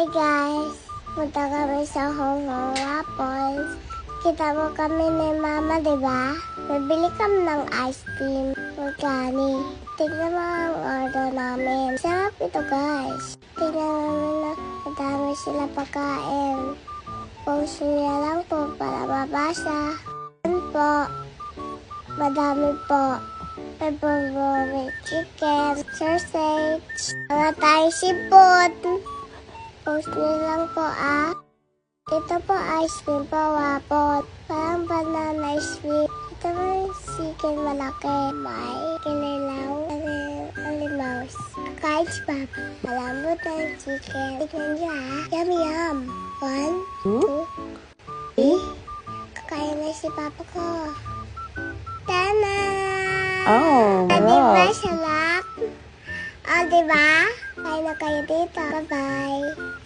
Hey guys, punta kami sa Hong Kong Waffles. Kita mo kami ni Mama, diba? Nabili kami ng ice cream. Magkani. Tignan mo ang order namin. Sarap ito guys. Tignan namin na madami sila pagkain. Post niya lang po para mabasa. Yan po. Madami po. May favorite chicken, sausage, mga tayo sipot. Post niyo lang po Ito po ice cream po, waffle. Parang banana ice cream. Ito po yung chicken malaki. May kinilaw. Alimaws. Kain si Papa. Malambot na yung chicken. Tignan niyo Yum yum. 1, 2, 3. Kakain na si Papa ko. Tana! Oh, Diba wow. sarap? Diba? Kain na kayo dito. Bye-bye.